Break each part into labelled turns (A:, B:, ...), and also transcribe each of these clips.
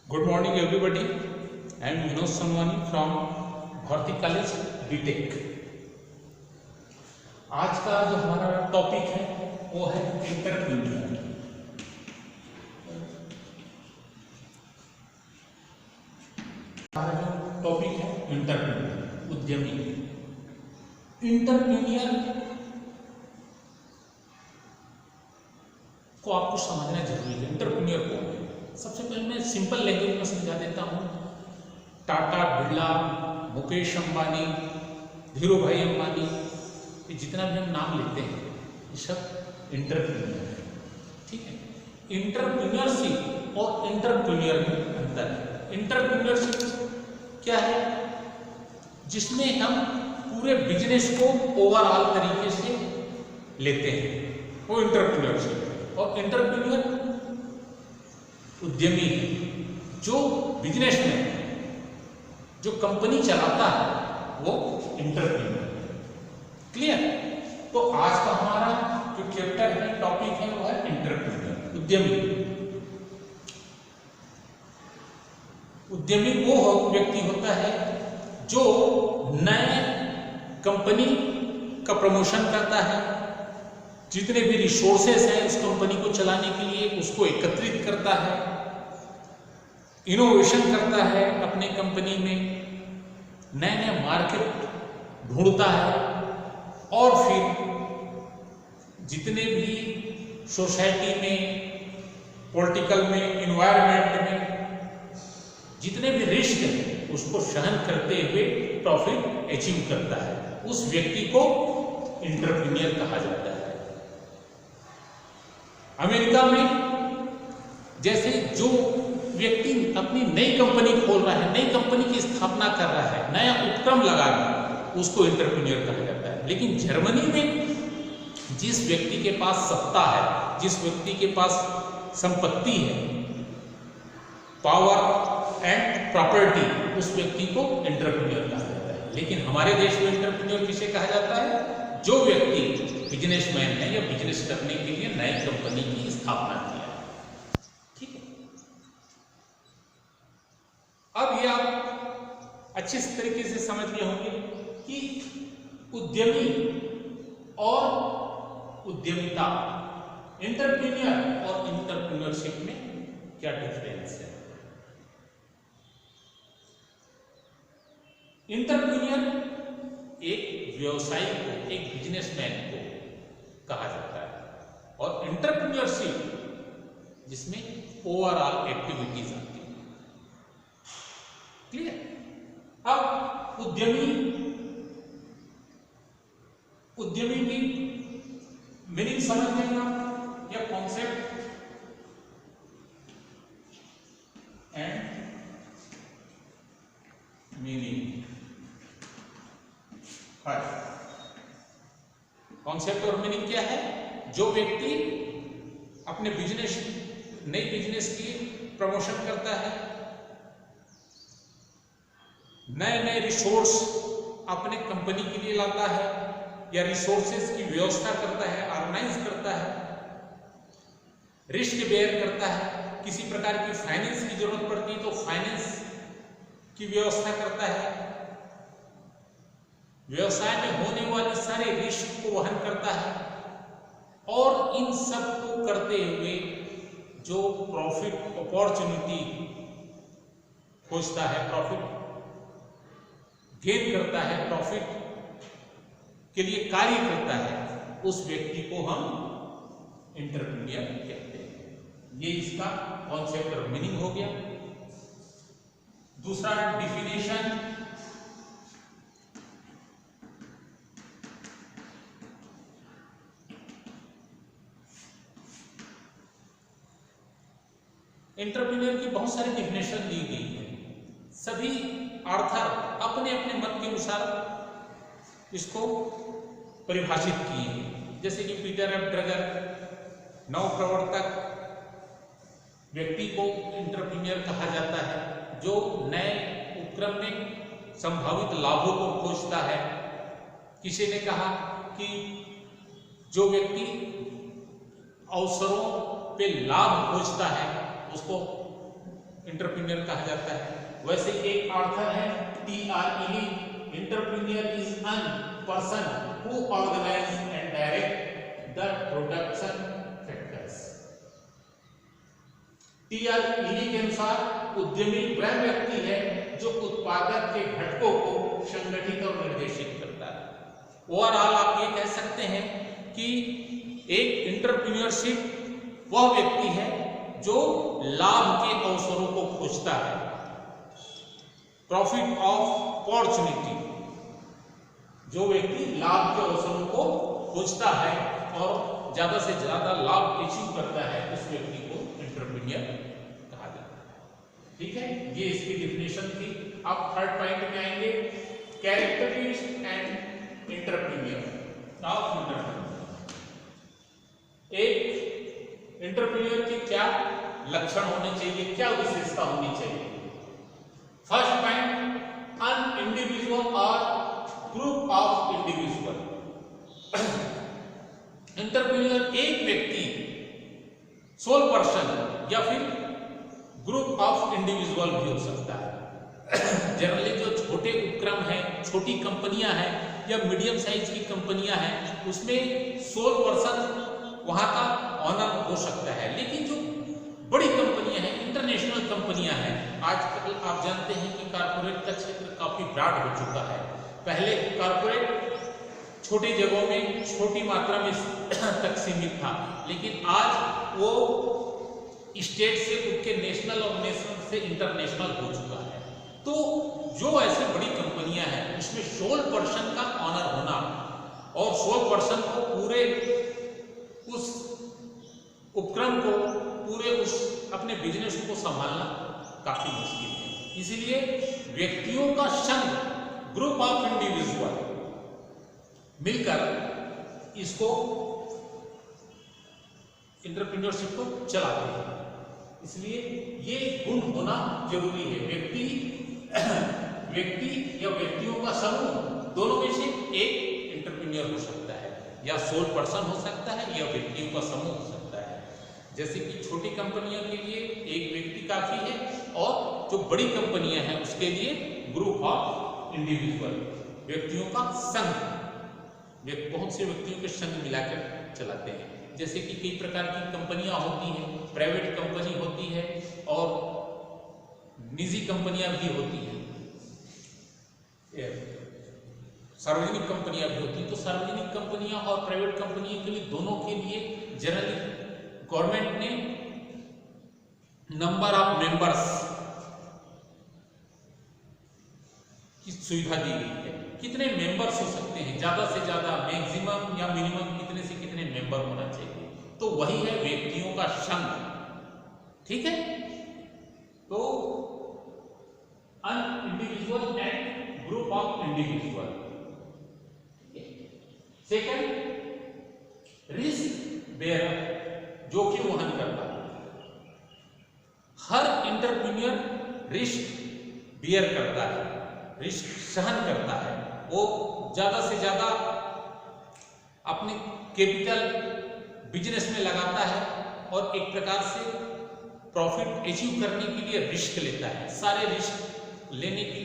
A: Good morning everybody. I am Vinod Sonwani from Bharati college BTech. आज का जो हमारा टॉपिक है वो है एंटरप्रेन्योर। हमारा जो टॉपिक है एंटरप्रेन्योर, उद्यमी। एंटरप्रेन्योर को आपको समझना जरूरी है। एंटरप्रेन्योर कौन है? सबसे पहले मैं सिंपल लैंग्वेज में समझा देता हूँ। टाटा, बिरला, मुकेश अंबानी, धीरू भाई अंबानी, ये जितना भी हम नाम लेते हैं ये सब एंटरप्रेन्योर है। ठीक है। एंटरप्रेन्योरशिप और एंटरप्रेन्योर में अंतर है। एंटरप्रेन्योरशिप क्या है? जिसमें हम पूरे बिजनेस को ओवरऑल तरीके से लेते हैं, वो एंटरप्रेन्योरशिप है। और एंटरप्रेन्योर उद्यमी है, जो बिजनेसमैन, जो कंपनी चलाता है, वो एंटरप्रेन्योर है। क्लियर? तो आज का हमारा जो चैप्टर है, टॉपिक है, वो है एंटरप्रेन्योर, उद्यमी। उद्यमी वो व्यक्ति होता है जो नए कंपनी का प्रमोशन करता है, जितने भी रिसोर्सेस हैं उस कंपनी को चलाने के लिए उसको एकत्रित करता है, इनोवेशन करता है अपने कंपनी में, नए नए मार्केट ढूंढता है, और फिर जितने भी सोसाइटी में, पॉलिटिकल में, एनवायरनमेंट में जितने भी रिस्क हैं उसको सहन करते हुए प्रॉफिट अचीव करता है। उस व्यक्ति को एंटरप्रेन्योर कहा जाता है। अमेरिका में जैसे जो व्यक्ति अपनी नई कंपनी खोल रहा है, नई कंपनी की स्थापना कर रहा है, नया उपक्रम लगा रहा है, उसको एंटरप्रेन्योर कहा जाता है। लेकिन जर्मनी में जिस व्यक्ति के पास सत्ता है, जिस व्यक्ति के पास संपत्ति है, पावर एंड प्रॉपर्टी, उस व्यक्ति को एंटरप्रेन्योर कहा जाता है। लेकिन हमारे देश में एंटरप्रेन्योर किसे कहा जाता है? जो व्यक्ति बिजनेसमैन है या बिजनेस करने के लिए नई कंपनी की स्थापना किया है। ठीक है। अब ये आप अच्छे तरीके से समझ गए होंगे कि उद्यमी और उद्यमिता, एंटरप्रेन्योर और एंटरप्रेन्योरशिप में क्या डिफरेंस है। एंटरप्रेन्योर एक व्यवसायी को, एक बिजनेसमैन को कहा जाता है, और एंटरप्रेन्योरशिप जिसमें ओवरऑल एक्टिविटीज आती है। क्लियर? अब उद्यमी की मीनिंग समझ लेना, या कॉन्सेप्ट एंड मीनिंग। कॉन्सेप्ट और मीनिंग क्या है? जो व्यक्ति अपने बिजनेस, नई बिजनेस की प्रमोशन करता है, नए नए रिसोर्स अपने कंपनी के लिए लाता है, या रिसोर्सेज की व्यवस्था करता है, ऑर्गेनाइज करता है, रिस्क बेयर करता है, किसी प्रकार की फाइनेंस की जरूरत पड़ती है तो फाइनेंस की व्यवस्था करता है, व्यवसाय में होने वाले सारे रिस्क को वहन करता है, और इन सब को करते हुए जो प्रॉफिट अपॉर्चुनिटी खोजता है, प्रॉफिट गेन करता है, प्रॉफिट के लिए कार्य करता है, उस व्यक्ति को हम एंटरप्रेन्योर कहते हैं। ये इसका कॉन्सेप्ट और मीनिंग हो गया। दूसरा डिफिनेशन, एंटरप्रेन्योर की बहुत सारी डेफिनेशन दी गई है। सभी ऑथर अपने अपने मत के अनुसार इसको परिभाषित किए हैं। जैसे कि पीटर एफ ड्रगर, नवप्रवर्तक व्यक्ति को एंटरप्रेन्योर कहा जाता है, जो नए उपक्रम में संभावित लाभों को खोजता है। किसी ने कहा कि जो व्यक्ति अवसरों पे लाभ खोजता है उसको एंटरप्रेन्योर कहा जाता है। वैसे एक ऑथर है TR Ely, entrepreneur is an person who organize and direct the production factors. TR Ely के अनुसार उद्यमी वह व्यक्ति है जो उत्पादक के घटकों को संगठित और निर्देशित करता है। ओवरऑल आप ये कह सकते हैं कि एक एंटरप्रेन्योरशिप वह व्यक्ति है जो लाभ के अवसरों को खोजता है, प्रॉफिट ऑफ अपॉर्चुनिटी, जो व्यक्ति लाभ के अवसरों को खोजता है और ज्यादा से ज्यादा लाभ अचीव करता है, उस व्यक्ति को एंटरप्रेन्योर कहा जाता है। ठीक है, ये इसकी डिफिनेशन थी। अब थर्ड पॉइंट में आएंगे, characteristics and entrepreneur of entrepreneur. एक एंटरप्रेन्योर के क्या लक्षण होने चाहिए, क्या विशेषता होनी चाहिए? फर्स्ट पॉइंट, अन इंडिविजुअल और ग्रुप ऑफ इंडिविजुअल। एंटरप्रेन्योर एक व्यक्ति, सोल पर्सन या फिर ग्रुप ऑफ इंडिविजुअल भी हो सकता है। जनरली जो छोटे उपक्रम हैं, छोटी कंपनियां हैं या मीडियम साइज की कंपनियां हैं, उसमें सोल पर्सन वहां का ऑनर हो सकता है। लेकिन जो बड़ी कंपनियां हैं, इंटरनेशनल कंपनियां हैं, आजकल आप जानते हैं कि कॉर्पोरेट का क्षेत्र काफी ब्रॉड हो चुका है। पहले कॉर्पोरेट छोटी जगहों में छोटी मात्रा में तक सीमित था, लेकिन आज वो स्टेट से उठ के नेशनल और नेशनल से इंटरनेशनल हो चुका है। तो जो ऐसी बड़ी कंपनियां हैं उसमें सोल पर्सन का ऑनर होना और सोल पर्सन को पूरे उस उपक्रम को, पूरे उस अपने बिजनेस को संभालना काफी मुश्किल है। इसलिए व्यक्तियों का संघ, ग्रुप ऑफ इंडिविजुअल मिलकर इसको एंटरप्रेन्योरशिप को चलाते हैं। इसलिए ये गुण होना जरूरी है। व्यक्ति या व्यक्तियों का समूह, दोनों में से एक एंटरप्रेन्योर हो सकता है, या सोल पर्सन हो सकता है या व्यक्तियों का समूह हो सकता है। जैसे कि छोटी कंपनियों के लिए एक व्यक्ति काफी है, और जो बड़ी कंपनियां हैं उसके लिए ग्रुप ऑफ इंडिविजुअल, व्यक्तियों का संघ, बहुत से व्यक्तियों के संघ मिलाकर चलाते हैं। जैसे कि कई प्रकार की कंपनियां होती हैं, प्राइवेट कंपनी होती है और निजी कंपनियां भी होती हैं, सार्वजनिक कंपनियां भी होती हैं। तो सार्वजनिक कंपनियां और प्राइवेट कंपनियों के लिए, दोनों के लिए जनरली गवर्नमेंट ने नंबर ऑफ मेंबर्स की सुविधा दी गई है। कितने मेंबर्स हो सकते हैं, ज्यादा से ज्यादा, मैक्सिमम या मिनिमम कितने से कितने मेंबर होना चाहिए, तो वही है व्यक्तियों का संघ। ठीक है, तो an individual and group of individual. Second, risk bear, जोखिम वहन करता है। हर एंटरप्रेन्योर रिस्क बेयर करता है, रिस्क सहन करता है। वो ज्यादा से ज्यादा अपने कैपिटल बिजनेस में लगाता है और एक प्रकार से प्रॉफिट अचीव करने के लिए रिस्क लेता है। सारे रिस्क लेने के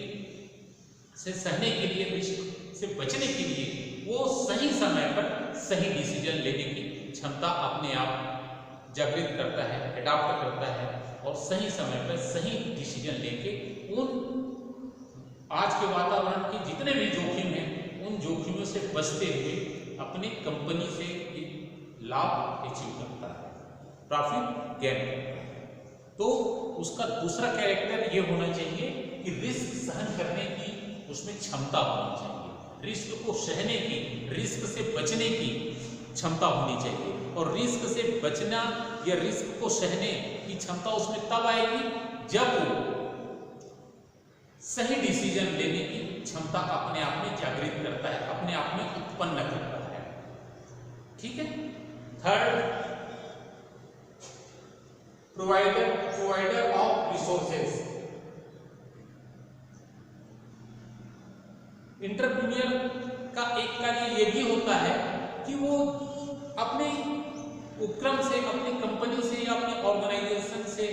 A: से, सहने के लिए, रिस्क से बचने के लिए वो सही समय पर सही डिसीजन लेने की क्षमता अपने आप जागृत करता है, एडॉप्ट करता है और सही समय पर सही डिसीजन लेके उन आज के वातावरण के जितने भी जोखिम हैं, उन जोखिमों से बचते हुए अपनी कंपनी से लाभ अचीव करता है, प्रॉफिट गेन करता है। तो उसका दूसरा कैरेक्टर ये होना चाहिए कि रिस्क सहन करने की उसमें क्षमता होनी चाहिए, रिस्क को सहने की, रिस्क से बचने की क्षमता होनी चाहिए। और रिस्क से बचना या रिस्क को सहने की क्षमता उसमें तब आएगी जब वो सही डिसीजन लेने की क्षमता अपने आप में जागृत करता है, अपने आप में उत्पन्न करता है। ठीक है। Third, provider of resources. Entrepreneur का एक कार्य यह भी होता है कि वो अपने उपक्रम से, अपनी कंपनी से या अपने ऑर्गेनाइजेशन से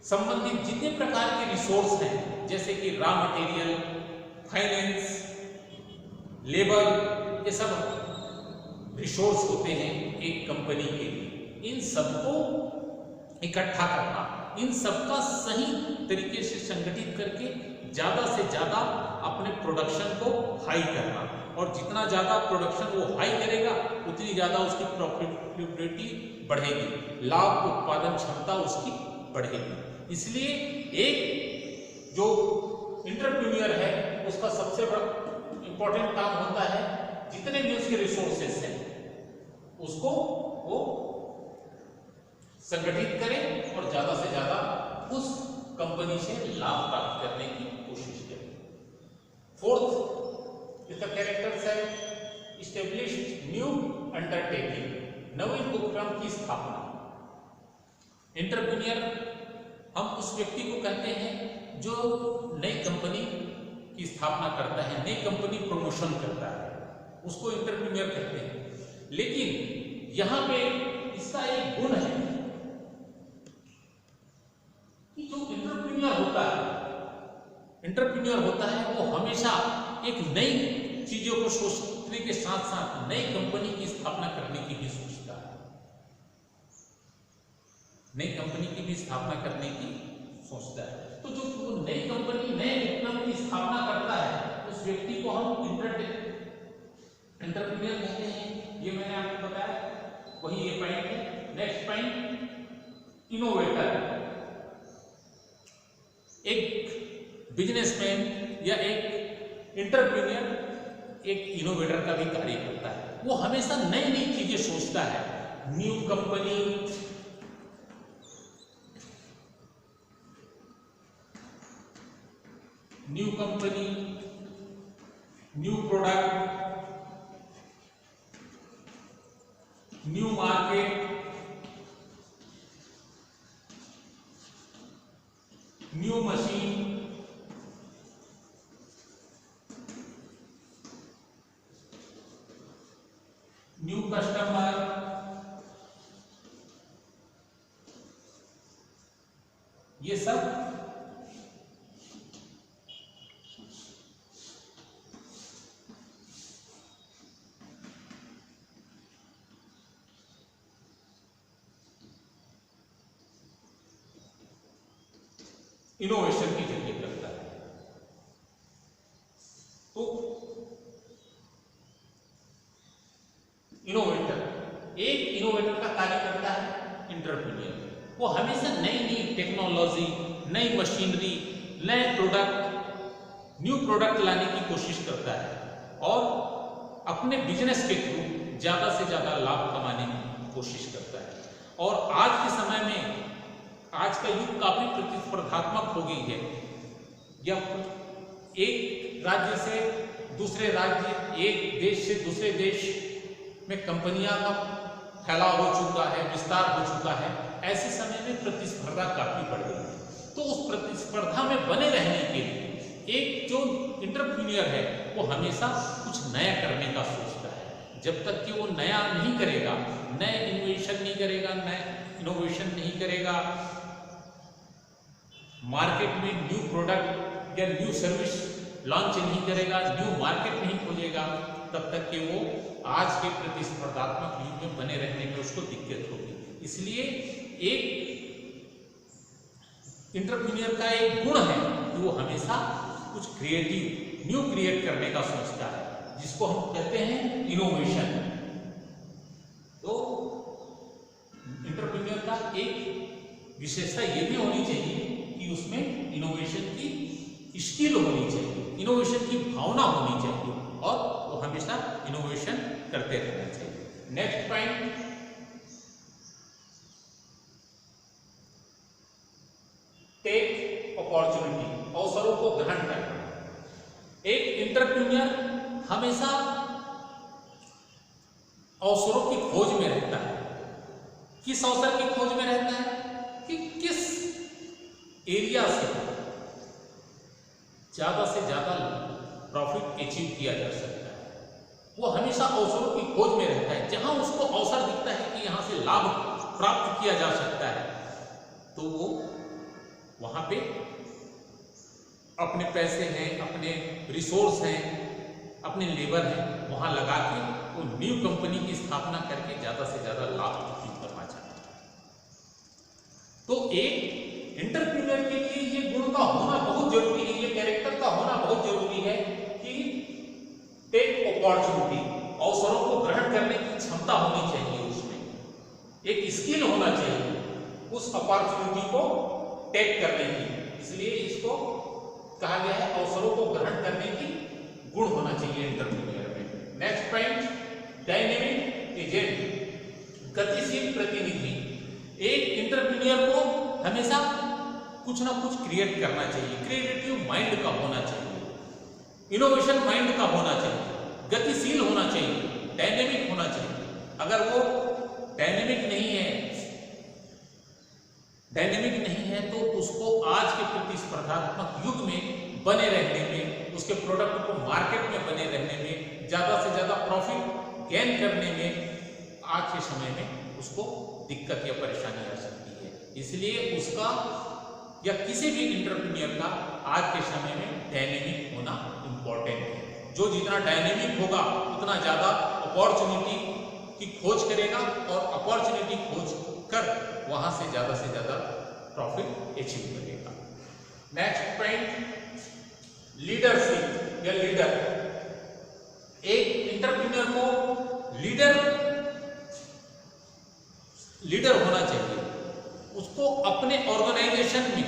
A: संबंधित जितने प्रकार के रिसोर्स हैं, जैसे कि रॉ मटेरियल, फाइनेंस, लेबर, ये सब रिसोर्स होते हैं एक कंपनी के लिए। इन सबको इकट्ठा करना, इन सबका सही तरीके से संगठित करके ज़्यादा से ज़्यादा अपने प्रोडक्शन को हाई करना, और जितना ज़्यादा प्रोडक्शन वो हाई करेगा उतनी ज़्यादा उसकी प्रॉफिटेबिलिटी बढ़ेगी, लाभ उत्पादन क्षमता उसकी बढ़ेगी। इसलिए एक जो एंटरप्रेन्योर है उसका सबसे बड़ा इंपॉर्टेंट काम होता है जितने भी उसके रिसोर्सेस हैं उसको वो संगठित करें और ज्यादा से ज्यादा उस कंपनी से लाभ प्राप्त करने की कोशिश करें। फोर्थ, इसका कैरेक्टर्स है इस्टेब्लिश न्यू अंडरटेकिंग, नवीन उपक्रम की स्थापना। एंटरप्रेन्योर हम उस व्यक्ति को कहते हैं जो नई कंपनी की स्थापना करता है, नई कंपनी प्रमोशन करता है, उसको एंटरप्रेन्योर कहते हैं। लेकिन यहां पे इसका एक गुण है कि जो एंटरप्रेन्योर होता है वो हमेशा एक नई चीजों को सोचने के साथ साथ नई कंपनी की स्थापना करने की भी सोचता है, नई कंपनी की भी स्थापना करने की सोचता है। तो जो नई कंपनी, नए उपक्रम की स्थापना करता है उस व्यक्ति को हम एंटरप्रेन्योर कहते हैं। ये मैंने आपको बताया, वही ये पॉइंट है। Next point, innovator. एक बिजनेसमैन या एक एंटरप्रेन्योर एक इनोवेटर का भी कार्य करता है। वो हमेशा नई नई चीजें सोचता है, new company, new product, new market, new machine, new customer, ये सब इनोवेशन की जरिए करता है। तो इनोवेटर का कार्य करता है एंटरप्रेन्योर। वो हमेशा नई नई टेक्नोलॉजी, नई मशीनरी, नए प्रोडक्ट, न्यू प्रोडक्ट लाने की कोशिश करता है और अपने बिजनेस के थ्रू ज्यादा से ज्यादा लाभ कमाने की कोशिश करता है। और आज के समय में आज का युग काफी प्रतिस्पर्धात्मक हो गई है। या एक राज्य से दूसरे राज्य, एक देश से दूसरे देश में कंपनियां का फैलाव हो चुका है, विस्तार हो चुका है। ऐसे समय में प्रतिस्पर्धा काफी बढ़ गई है। तो उस प्रतिस्पर्धा में बने रहने के लिए एक जो एंटरप्रेन्योर है वो हमेशा कुछ नया करने का सोचता है। जब तक कि वो नया नहीं करेगा, नए इनोवेशन नहीं करेगा, नए इनोवेशन नहीं करेगा, मार्केट में न्यू प्रोडक्ट या न्यू सर्विस लॉन्च नहीं करेगा, न्यू मार्केट नहीं खोलेगा, तब तक कि वो आज के प्रतिस्पर्धात्मक युग में बने रहने में उसको दिक्कत होगी। इसलिए एक एंटरप्रेन्योर का एक गुण है कि वो हमेशा कुछ क्रिएटिव, न्यू क्रिएट करने का सोचता है, जिसको हम कहते हैं इनोवेशन। तो एंटरप्रेन्योर का एक विशेषता ये भी होनी चाहिए कि उसमें इनोवेशन की स्किल होनी चाहिए, इनोवेशन की भावना होनी चाहिए और वो हमेशा इनोवेशन करते रहना चाहिए। नेक्स्ट पॉइंट, टेक अपॉर्चुनिटी, अवसरों को ग्रहण करना। एक एंटरप्रेन्योर हमेशा अवसरों की खोज में रहता है। किस अवसर की खोज में रहता है कि किस एरिया से ज्यादा प्रॉफिट अचीव किया जा सकता है। वो हमेशा अवसरों की खोज में रहता है। जहां उसको अवसर दिखता है कि यहां से लाभ प्राप्त किया जा सकता है तो वो वहां पे अपने पैसे हैं, अपने रिसोर्स हैं, अपने लेबर हैं, वहां लगा के वो न्यू कंपनी की स्थापना करके ज्यादा से ज्यादा लाभ अर्जित करना चाहता है। तो एक एंटरप्रेन्योर के लिए ये गुण का होना बहुत जरूरी है, ये कैरेक्टर का होना बहुत जरूरी है कि टेक अपॉर्चुनिटी, अवसरों को ग्रहण करने की क्षमता होनी चाहिए, उसमें एक स्किल होना चाहिए उस अपॉर्चुनिटी को टेक करने की। इसलिए इसको कहा गया है अवसरों को ग्रहण करने की गुण होना चाहिए एंटरप्रेन्योर में। नेक्स्ट पॉइंट, डायनेमिक एजेंट, गतिशील प्रतिनिधि। एक एंटरप्रेन्योर को हमेशा कुछ ना कुछ क्रिएट करना चाहिए, क्रिएटिव माइंड का होना चाहिए, इनोवेशन माइंड का होना चाहिए, गतिशील होना चाहिए, डायनेमिक होना चाहिए। अगर वो डायनेमिक नहीं है तो उसको आज के प्रतिस्पर्धात्मक युग में बने रहने में, उसके प्रोडक्ट को मार्केट में बने रहने में, ज्यादा से ज्यादा प्रॉफिट गेन करने में आज के समय में उसको दिक्कत या परेशानी आ सकती है। इसलिए उसका या किसी भी एंटरप्रेन्योर का आज के समय में डायनेमिक होना इंपॉर्टेंट है। जो जितना डायनेमिक होगा उतना ज्यादा अपॉर्चुनिटी की खोज करेगा और अपॉर्चुनिटी खोज कर वहां से ज्यादा प्रॉफिट अचीव करेगा। नेक्स्ट पॉइंट, लीडरशिप या लीडर। एक एंटरप्रेन्योर को लीडर होना चाहिए, उसको अपने ऑर्गेनाइजेशन में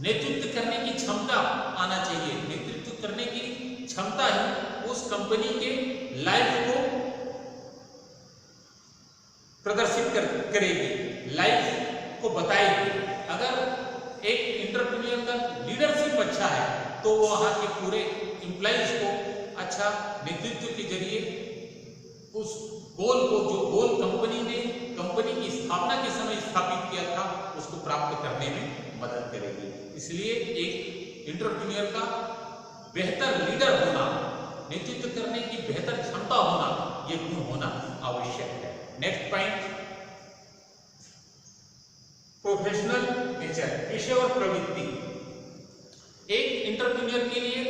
A: नेतृत्व करने की क्षमता आना चाहिए। नेतृत्व करने की क्षमता ही उस कंपनी के लाइफ को प्रदर्शित करेगी, लाइफ को बताएगी। अगर एक एंटरप्रेन्योर का लीडरशिप अच्छा है तो वहां के पूरे एम्प्लॉइज को अच्छा नेतृत्व के जरिए उस गोल को, जो गोल कंपनी ने कंपनी की स्थापना के समय स्थापित किया था, उसको प्राप्त करने में मदद करेगी। इसलिए एक एंटरप्रेन्योर का बेहतर लीडर होना, नेतृत्व करने की बेहतर क्षमता होना, ये गुण होना आवश्यक है। नेक्स्ट पॉइंट, प्रोफेशनल नेचर, पेशेवर प्रवृत्ति। एक एंटरप्रेन्योर के लिए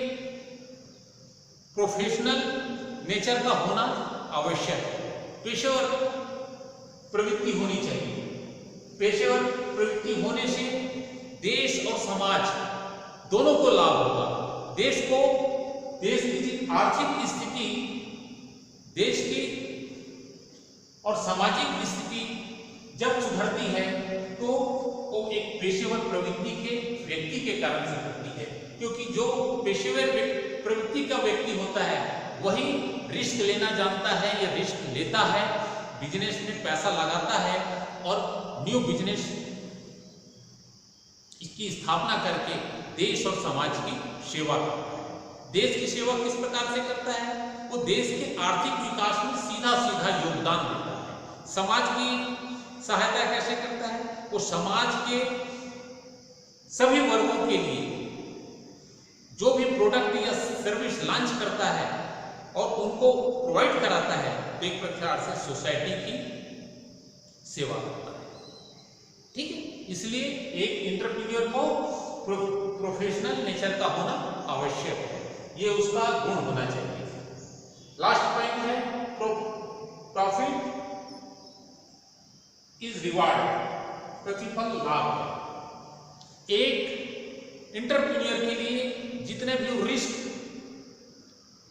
A: प्रोफेशनल नेचर का होना आवश्यक है, पेशेवर प्रवृत्ति होनी चाहिए। पेशेवर प्रवृत्ति होने से देश और समाज दोनों को लाभ होगा। देश की आर्थिक स्थिति, देश की और सामाजिक स्थिति जब सुधरती है तो वो एक पेशेवर प्रवृत्ति के व्यक्ति के कारण सुधरती है, क्योंकि जो पेशेवर प्रवृत्ति का व्यक्ति होता है वही रिस्क लेना जानता है या रिस्क लेता है, बिजनेस में पैसा लगाता है और न्यू बिजनेस की स्थापना करके देश और समाज की सेवा करता है। देश की सेवा किस प्रकार से करता है? वो देश के आर्थिक विकास में सीधा योगदान देता है। समाज की सहायता कैसे करता है? वो समाज के सभी वर्गों के लिए जो भी प्रोडक्ट या सर्विस लॉन्च करता है और उनको प्रोवाइड कराता है, तो एक प्रकार से सोसाइटी की सेवा करता है। ठीक है, इसलिए एक एंटरप्रेन्योर को प्रोफेशनल नेचर का होना आवश्यक है, ये उसका गुण होना चाहिए। लास्ट पॉइंट है प्रॉफिट इज रिवार्ड, प्रतिफल लाभ है। एक एंटरप्रेन्योर के लिए जितने भी वो रिस्क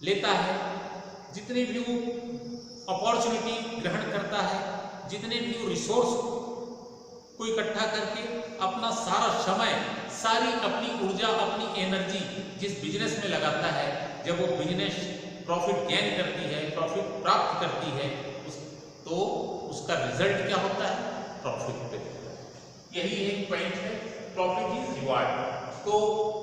A: लेता है, जितने भी वो अपॉर्चुनिटी ग्रहण करता है, जितने भी वो रिसोर्स को इकट्ठा करके अपना सारा समय, सारी अपनी ऊर्जा, अपनी एनर्जी जिस बिजनेस में लगाता है, जब वो बिजनेस प्रॉफिट गेन करती है, प्रॉफिट प्राप्त करती है, तो उसका रिजल्ट क्या होता है? प्रॉफिट पे होता है। यही एक पॉइंट है, प्रॉफिट इज रिवार्ड। तो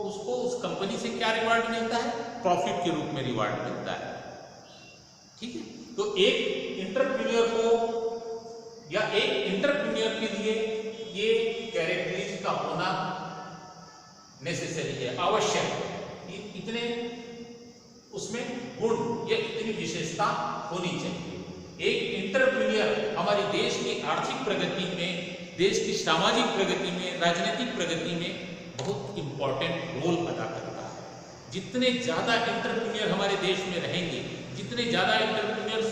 A: उसको उस कंपनी से क्या रिवार्ड मिलता है? प्रॉफिट के रूप में रिवार्ड मिलता है। ठीक है, तो एक एंटरप्रेन्योर को या एक एंटरप्रेन्योर के लिए ये कैरेक्टरिस्टिक का होना नेसेसरी है, आवश्यक है। इतने उसमें गुण या इतनी विशेषता होनी चाहिए। एक एंटरप्रेन्योर हमारे देश की आर्थिक प्रगति में, देश की सामाजिक प्रगति में, राजनीतिक प्रगति में बहुत इम्पॉर्टेंट रोल अदा करता है। जितने ज़्यादा एंटरप्रेन्योर हमारे देश में रहेंगे, जितने ज़्यादा एंटरप्रेन्योर्स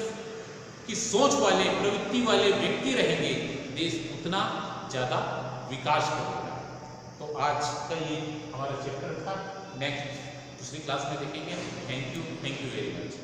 A: की सोच वाले, प्रवृत्ति वाले व्यक्ति रहेंगे, देश उतना ज़्यादा विकास करेगा। तो आज का ये हमारा चैप्टर था। नेक्स्ट दूसरी क्लास में देखेंगे। Thank you very much.